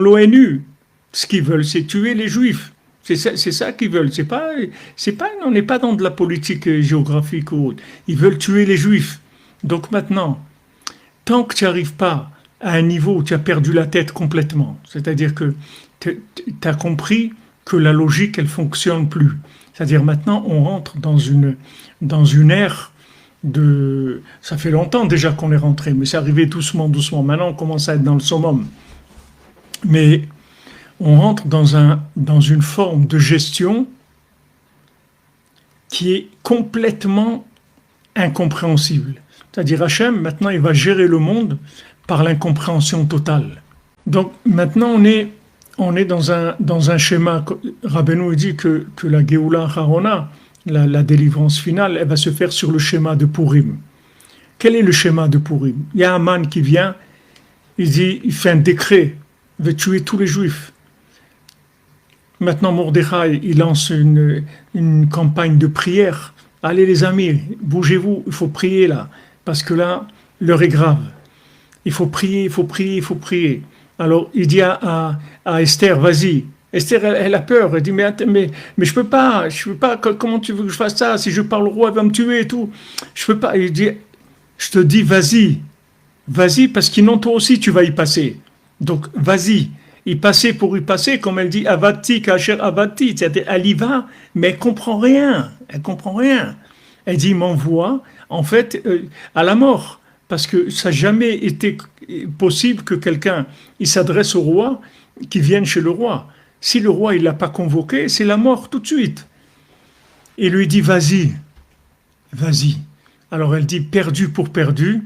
l'ONU, ce qu'ils veulent, c'est tuer les Juifs. C'est ça qu'ils veulent. On n'est pas dans de la politique géographique ou autre. Ils veulent tuer les Juifs. Donc maintenant, tant que tu n'arrives pas à un niveau où tu as perdu la tête complètement, c'est-à-dire que tu as compris que la logique, elle fonctionne plus. C'est-à-dire maintenant, on rentre dans une ère de... Ça fait longtemps déjà qu'on est rentré, mais c'est arrivé doucement, doucement. Maintenant, on commence à être dans le summum. Mais on rentre dans une forme de gestion qui est complètement incompréhensible. C'est-à-dire Hachem, maintenant, il va gérer le monde par l'incompréhension totale. Donc maintenant, on est dans un schéma. Rabbeinu dit que la Géoula Harona, la délivrance finale, elle va se faire sur le schéma de Purim. Quel est le schéma de Purim? Il y a Haman qui vient, il fait un décret, il veut tuer tous les Juifs. Maintenant, Mordechai, il lance une campagne de prière. Allez les amis, bougez-vous, il faut prier là, parce que là, l'heure est grave. Il faut prier, il faut prier, il faut prier. Alors, il dit à Esther, vas-y. Esther, elle a peur. Elle dit, mais je peux pas. Comment tu veux que je fasse ça? Si je parle au roi, il va me tuer et tout. Je peux pas. Il dit, je te dis, vas-y. Vas-y, parce qu'sinon, toi aussi, tu vas y passer. Donc, vas-y. Y passer pour y passer, comme elle dit, avati, kacher avati. C'est-à-dire, elle y va, mais elle comprend rien. Elle comprend rien. Elle dit, il m'envoie, en fait, à la mort. Parce que ça n'a jamais été possible que quelqu'un il s'adresse au roi, qui vienne chez le roi. Si le roi il l'a pas convoqué, c'est la mort tout de suite. Et lui dit vas-y, vas-y. Alors elle dit perdu pour perdu,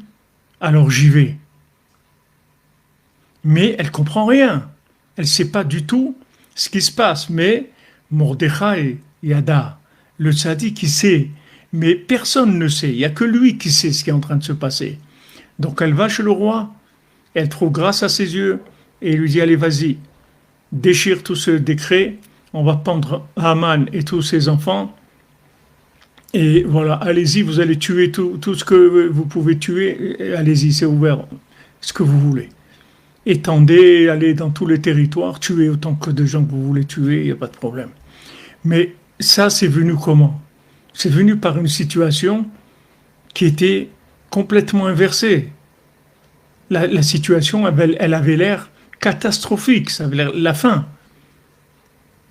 alors j'y vais. Mais elle comprend rien. Elle sait pas du tout ce qui se passe. Mais Mordechai Yada, le tzaddik, il sait. Mais personne ne sait. Il n'y a que lui qui sait ce qui est en train de se passer. Donc elle va chez le roi, elle trouve grâce à ses yeux et il lui dit allez vas-y, déchire tout ce décret, on va pendre Haman et tous ses enfants et voilà, allez-y, vous allez tuer tout ce que vous pouvez tuer, allez-y, c'est ouvert, ce que vous voulez. Étendez, allez dans tous les territoires, tuez autant que de gens que vous voulez tuer, il n'y a pas de problème. Mais ça, c'est venu comment? C'est venu par une situation qui était complètement inversée. La situation, elle avait l'air catastrophique, ça avait l'air la fin.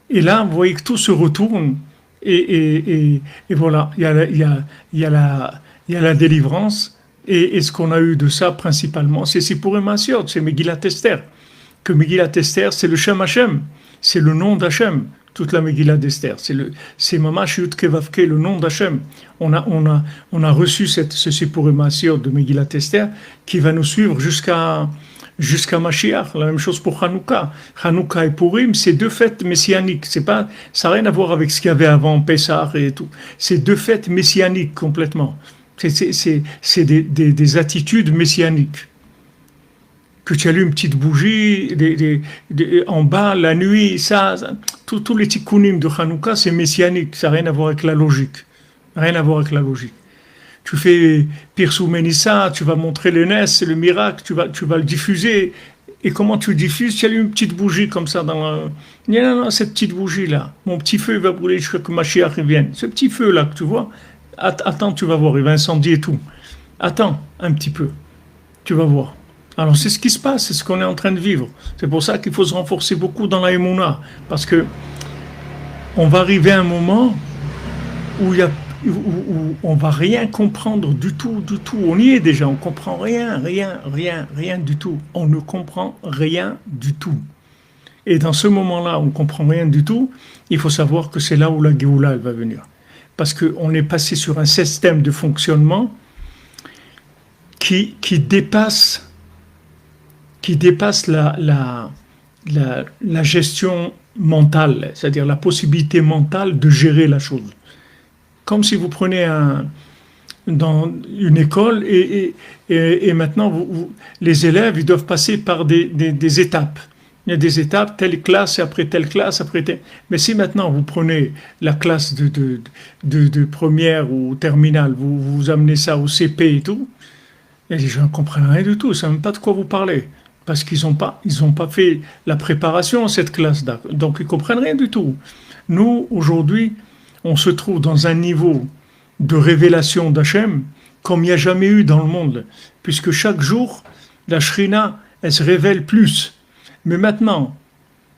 Et là, vous voyez que tout se retourne et voilà, il y a la délivrance et ce qu'on a eu de ça principalement, c'est Sipurim Asiot, c'est Megillat Esther. Que Megillat Esther, c'est le Shem Hashem, c'est le nom d'Hachem. Toute la Megillah d'Esther, c'est Mamash Yud Kevavke, le nom d'Hachem. On a reçu ce Sipurim Asiot de Megillah Esther qui va nous suivre jusqu'à Mashiach. La même chose pour Hanouka. Hanouka et Purim, c'est deux fêtes messianiques. Ça n'a rien à voir avec ce qu'il y avait avant Pessah et tout. C'est deux fêtes messianiques complètement. C'est des attitudes messianiques. Que tu allumes une petite bougie, en bas, la nuit, tous les tikkunim de Hanouka, c'est messianique, ça n'a rien à voir avec la logique. Rien à voir avec la logique. Tu fais Pirsou Ménissa, tu vas montrer le Ness, le miracle, tu vas le diffuser. Et comment tu le diffuses? Tu allumes une petite bougie comme ça dans la... Non, cette petite bougie-là, mon petit feu va brûler jusqu'à que Mashiach revienne. Ce petit feu-là que tu vois, attends, tu vas voir, il va incendier tout. Attends un petit peu, tu vas voir. Alors c'est ce qui se passe, c'est ce qu'on est en train de vivre. C'est pour ça qu'il faut se renforcer beaucoup dans la Emouna, parce que on va arriver à un moment où on va rien comprendre du tout. On y est déjà, on comprend rien du tout. On ne comprend rien du tout. Et dans ce moment-là, on ne comprend rien du tout. Il faut savoir que c'est là où la Géoula elle va venir, parce qu'on est passé sur un système de fonctionnement qui dépasse la gestion mentale, c'est-à-dire la possibilité mentale de gérer la chose. Comme si vous prenez dans une école et maintenant les élèves ils doivent passer par des étapes. Il y a des étapes, telle classe, après telle classe, après telle... Mais si maintenant vous prenez la classe de première ou terminale, vous amenez ça au CP et tout, et les gens ne comprennent rien du tout, ils ne savent même pas de quoi vous parlez. parce qu'ils ont pas fait la préparation à cette classe, donc ils comprennent rien du tout. Nous, aujourd'hui, on se trouve dans un niveau de révélation d'Hachem comme il n'y a jamais eu dans le monde, puisque chaque jour, la Shrina, elle se révèle plus. Mais maintenant,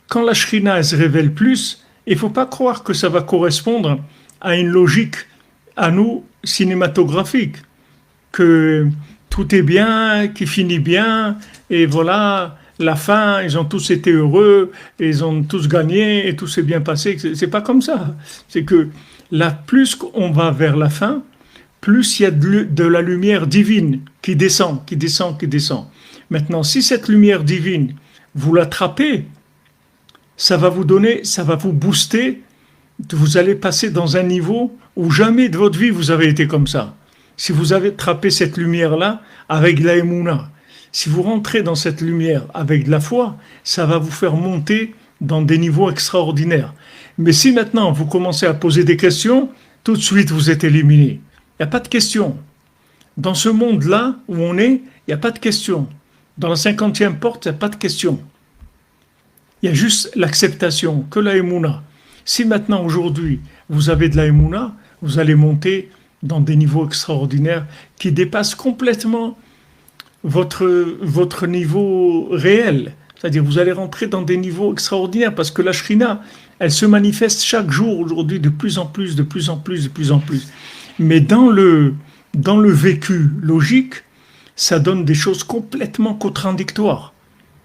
quand la Shrina, elle se révèle plus, il ne faut pas croire que ça va correspondre à une logique, à nous, cinématographique, que tout est bien, qui finit bien, et voilà, la fin, ils ont tous été heureux, et ils ont tous gagné, et tout s'est bien passé. C'est pas comme ça. C'est que là, plus on va vers la fin, plus il y a de la lumière divine qui descend, qui descend, qui descend. Maintenant, si cette lumière divine, vous l'attrapez, ça va vous donner, ça va vous booster, vous allez passer dans un niveau où jamais de votre vie vous avez été comme ça. Si vous avez attrapé cette lumière-là avec la émouna, si vous rentrez dans cette lumière avec de la foi, ça va vous faire monter dans des niveaux extraordinaires. Mais si maintenant vous commencez à poser des questions, tout de suite vous êtes éliminé. Il n'y a pas de question. Dans ce monde-là où on est, il n'y a pas de question. Dans la 50e porte, il n'y a pas de question. Il y a juste l'acceptation, que la émouna. Si maintenant, aujourd'hui, vous avez de la émouna, vous allez monter dans des niveaux extraordinaires qui dépassent complètement votre niveau réel. C'est-à-dire vous allez rentrer dans des niveaux extraordinaires parce que la Shrina, elle se manifeste chaque jour aujourd'hui de plus en plus, de plus en plus, de plus en plus. Mais dans le vécu logique, ça donne des choses complètement contradictoires.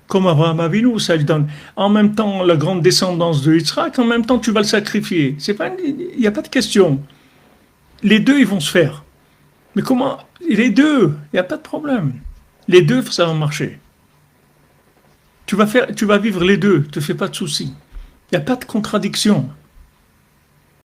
Comme Abraham Avinu, ça lui donne en même temps la grande descendance de Yitzhak, en même temps tu vas le sacrifier. Il n'y a pas de question. Les deux, ils vont se faire. Mais comment? Les deux, il n'y a pas de problème. Les deux, ça va marcher. Tu vas vivre les deux, ne te fais pas de soucis. Il n'y a pas de contradiction.